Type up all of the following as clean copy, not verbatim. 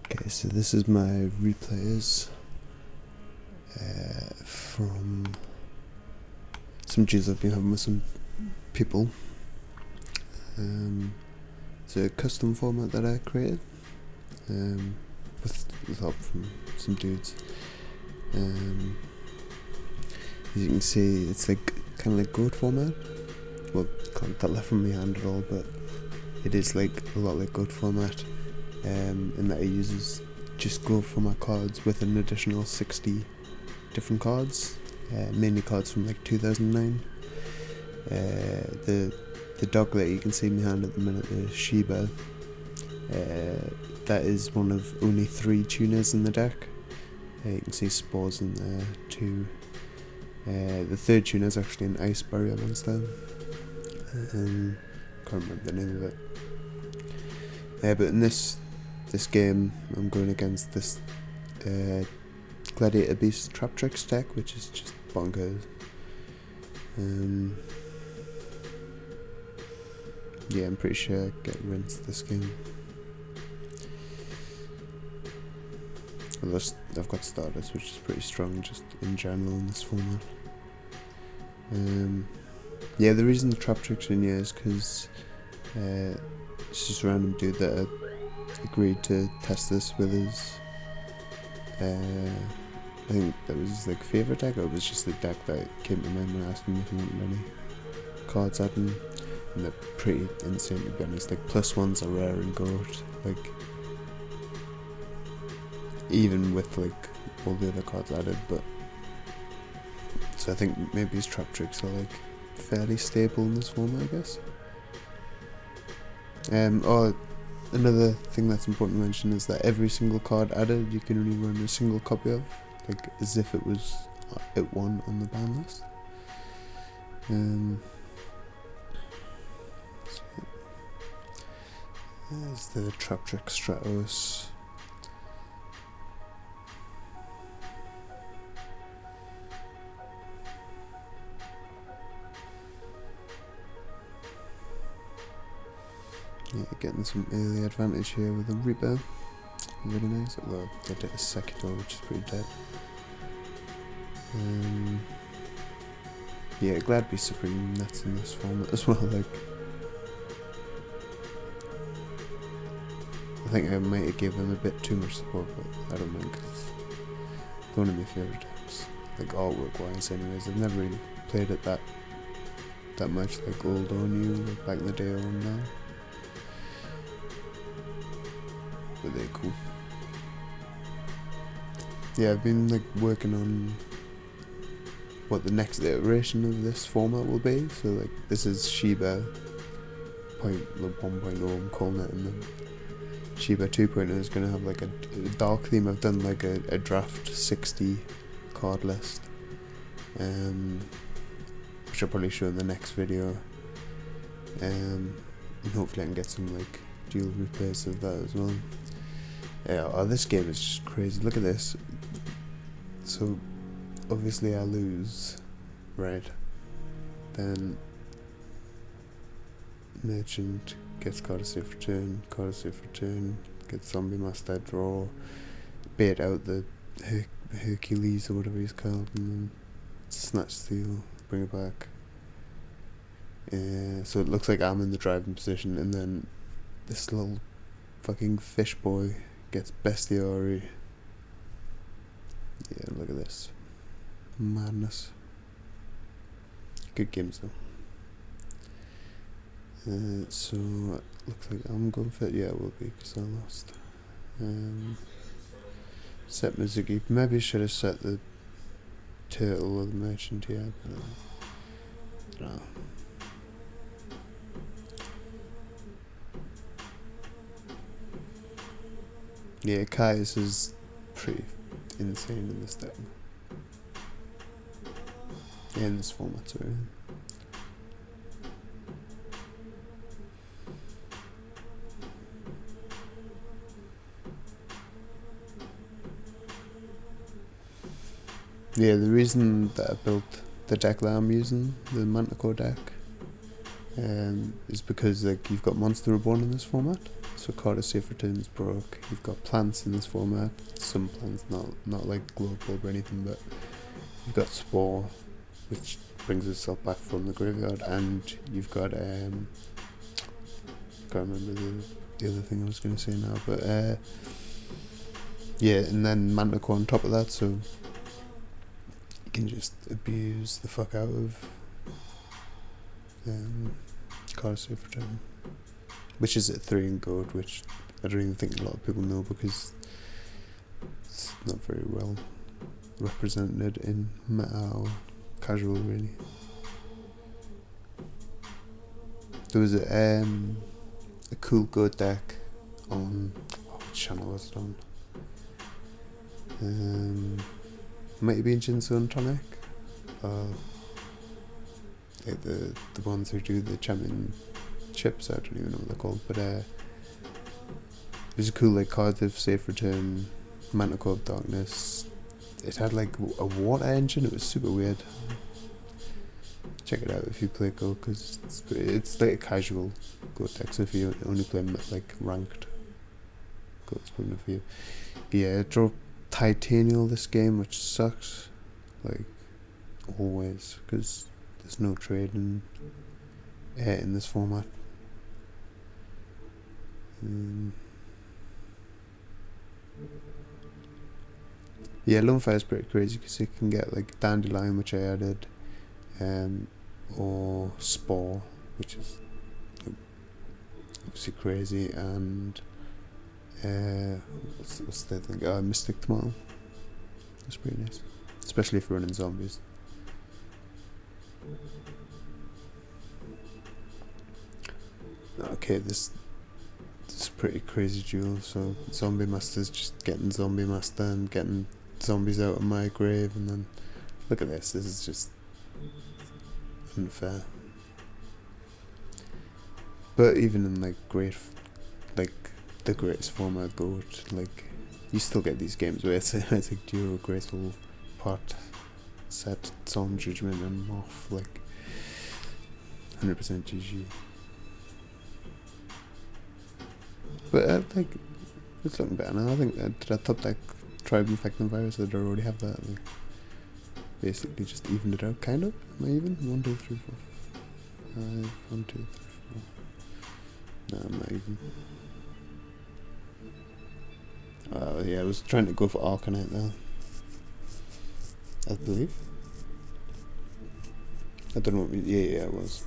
Okay, so this is my replays from some dudes I've been having with some people. It's a custom format that I created with help from some dudes. As you can see, it's like kind of like Goat format. Well, can't tell that from my hand at all, but it is like a lot like Goat format. In that it uses just Goat format cards with an additional 60 different cards, mainly cards from like 2009. The dog that you can see in my hand at the minute, the SHIBA, that is one of only 3 tuners in the deck. You can see spores in there too. The third tuner is actually an Ice Barrier monster. Can't remember the name of it. But in this game, I'm going against this Gladiator Beast Trap Tricks deck, which is just bonkers. Yeah, I'm pretty sure I get rinsed this game. Although I've got starters, which is pretty strong just in general in this format. Yeah, the reason the Trap Tricks in here is because it's just a random dude that agreed to test this with his I think that was his like favourite deck, or it was just the deck that came to mind when I asked him if he wanted any cards added, and they're pretty insane to be honest. Like +1s are rare in Goat, like even with like all the other cards added, but so I think maybe his Trap Tricks are like fairly stable in this format, I guess. Another thing that's important to mention is that every single card added you can only run a single copy of, like as if it was at one on the ban list. There's the Trap Trick Stratos. Yeah, getting some early advantage here with the Reaper. Really nice. Although they did a Sekiro, which is pretty dead. Yeah, Glad Beasts are pretty nuts in this format as well. Like, I think I might have given them a bit too much support, but I don't mind because it's one of my favourite decks. Like artwork wise, anyways. I've never really played it that much, like old or new, like back in the day or now. But they're cool. Yeah, I've been like working on what the next iteration of this format will be. So like this is SHIBA 1.0, I'm calling it, and then SHIBA 2.0 is going to have like a dark theme. I've done like a draft 60 card list, which I'll probably show in the next video, and hopefully I can get some like dual replays of that as well. Yeah, this game is just crazy. Look at this. So, obviously I lose, right? Then Merchant gets Courtesy of Return, gets Zombie Master, draw, bait out the Hercules or whatever he's called, and then Snatch Steal, bring it back. So it looks like I'm in the driving position, and then this little fucking fish boy gets Bestiary. Yeah, look at this. Madness. Good games though. So, looks like I'm going for it. Yeah, it will be because I lost. Set Mizuki. Maybe I should have set the Turtle or the Merchant here, but I don't know. Yeah, Kai's is pretty insane in this deck. Yeah, in this format, sorry. Yeah, the reason that I built the deck that I'm using, the Manticore deck, is because like you've got Monster Reborn in this format. so card of safe returns broke. You've got plants in this format. Some plants, not like glow bulb or anything, but you've got spore, which brings itself back from the graveyard, and you've got can't remember the other thing I was going to say now, but yeah, and then Manticore on top of that, so you can just abuse the fuck out of card of safe return, which is at 3 in gold, which I don't even think a lot of people know because it's not very well represented in meta or casual really. There was a cool goat deck on, what channel was it on? Might have been Jinsun Tonic, like the ones who do the championships. I don't even know what they're called, but it was a cool like card of safe return, Manticore of Darkness. It had like a water engine. It was super weird. Check it out if you play Go, because it's like a casual Go deck. So if you only play like ranked Go, it's probably not for you. Yeah, it dropped Titanial this game, which sucks, like always, because there's no trading in this format. Yeah, Lunefire is pretty crazy because you can get like Dandelion, which I added, or Spore, which is obviously crazy, and what's the thing? Mystic Tomorrow. That's pretty nice, especially if you're running zombies. Okay, this is pretty crazy duel. So Zombie Master's just getting Zombie Master and getting zombies out of my grave, and then look at this. This is just unfair. But even in like the greatest format GOAT, like you still get these games where it's like duo, graceful, pot, set, Zone Judgment, and Moth, like 100% GG. But like it's looking better now. I think that top deck Tribe Infecting Virus, I already have that. Like basically just evened it out, kind of. Am I even? 1, 2, 3, 4, 5. 1, 2, 3, 4. No, I'm not even. Yeah, I was trying to go for Arcanite there, I believe. I don't know what. Yeah, it was.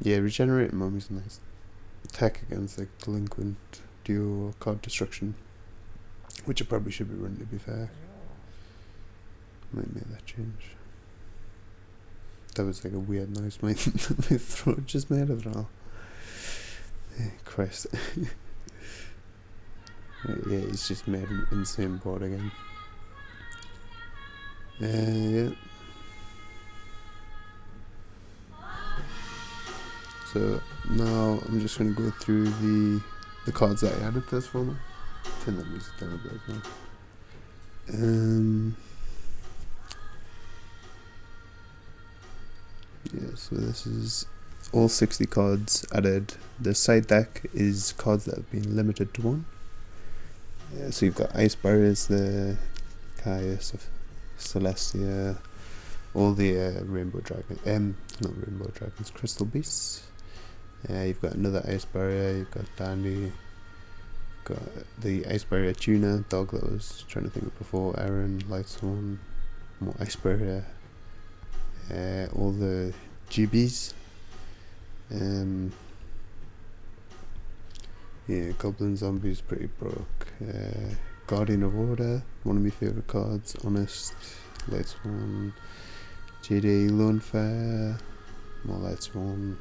Yeah, Regenerate Mummy's nice. Attack against like Delinquent, Duo, or Card Destruction, which I probably should be running, to be fair. Might make that change. That was like a weird noise my throat just made. I don't know. Christ. Yeah, he's just made an insane board again. Yeah. So now I'm just going to go through the cards that I added to this format. Turn that music down a bit as well. Yeah, so this is all 60 cards added. The side deck is cards that have been limited to 1. So you've got Ice Barriers, the Caius of Celestia, all the Rainbow Dragons, not Rainbow Dragons, Crystal Beasts. You've got another Ice Barrier, you've got Dandy, got the Ice Barrier Tuna, Dog that I was trying to think of before, Aaron, Lightsworn, more Ice Barrier, all the GBs, yeah, Goblin Zombies pretty broke, Guardian of Order, one of my favourite cards, Honest, Lightsworn, JD, Lonefire, more Lightsworn,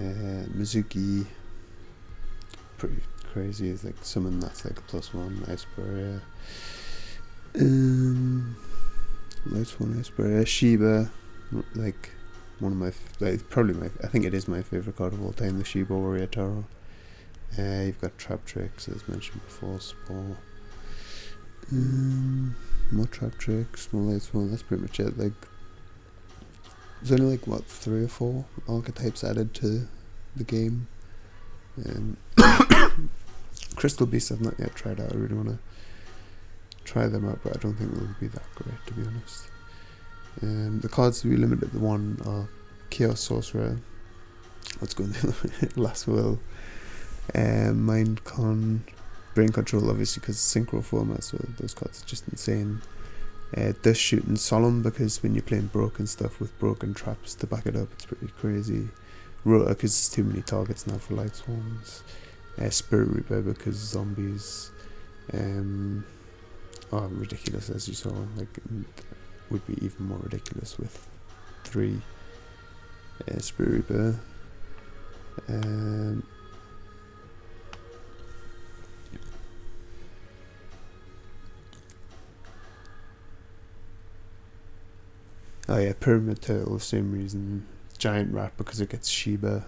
Mizuki, pretty crazy. It's like summon that's like a +1 Ice Barrier. Lightsworn Ice Barrier. SHIBA, like one of my I think it is my favourite card of all time, the SHIBA Warrior Taro. You've got Trap Tricks as mentioned before, Spore. More Trap Tricks, more Lightsworn. That's pretty much it. Like there's only like what 3 or 4 archetypes added to the game. Crystal Beast I've not yet tried out. I really want to try them out, but I don't think they'll be that great, to be honest. The cards we limited to 1 are Chaos Sorcerer. Let's go in the Last Will. Mind Con, Brain Control, obviously because Synchro format, so those cards are just insane. Dust Shooting Solemn, because when you're playing broken stuff with broken traps to back it up, it's pretty crazy. Rotor, because there's too many targets now for Light Swarms. Spirit Reaper, because zombies are ridiculous, as you saw. Like, would be even more ridiculous with 3 Spirit Reaper. Oh yeah, Pyramid Turtle, same reason. Giant Rat because it gets SHIBA.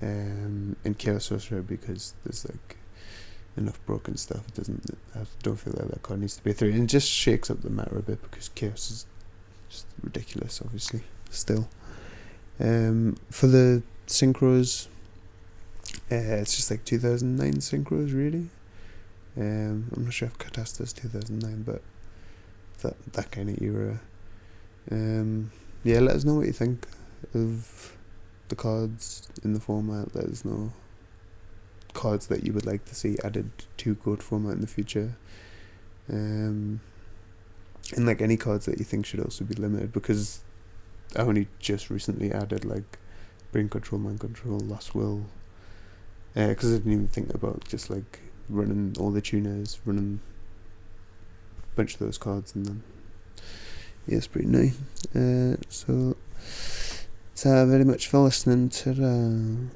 And Chaos Sorcerer because there's like enough broken stuff. It doesn't. I don't feel like that card needs to be a 3. And it just shakes up the meta a bit because Chaos is just ridiculous, obviously. Still. For the Synchros, it's just like 2009 Synchros, really. I'm not sure if Catasta's 2009, but that kind of era. Yeah, let us know what you think of the cards in the format. Let us know cards that you would like to see added to Goat format in the future. And like any cards that you think should also be limited, because I only just recently added like Brain Control, Mind Control, Last Will, because I didn't even think about just like running all the tuners, running a bunch of those cards, and then yeah, it's pretty nice. So very much for listening to